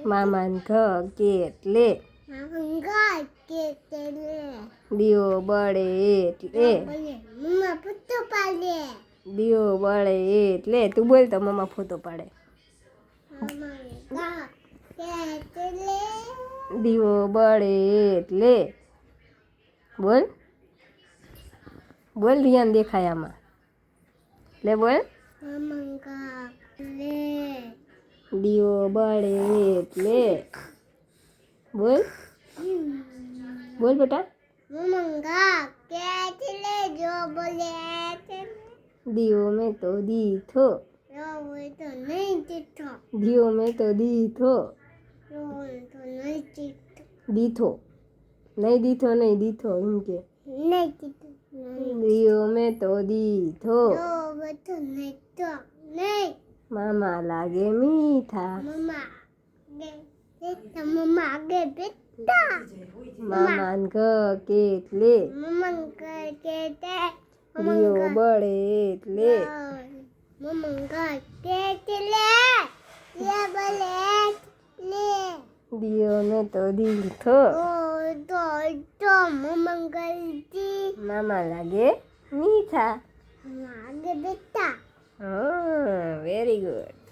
મામાન કેટલે દીવો બળે એટલે દીવો બળે એટલે તું બોલ તો મમ્મા ફોટો પાડે દીવો બળે એટલે બોલ બોલ રિયાન દેખાય આમાં લે બોલ દીવો બળે એટલે બોલ બોલ બેટા દીવો મેં તો દીધો દીવો મેં તો દીધો દીધો નહીં દીધો નહીં દીધો એમ કે દીવો મેં તો દીધો મામા લાગે મીઠા મામાન કેટલે દીવો બળે એટલે દીવો મેં તો દીધો મામા લાગે મીઠા હા વેરી ગુડ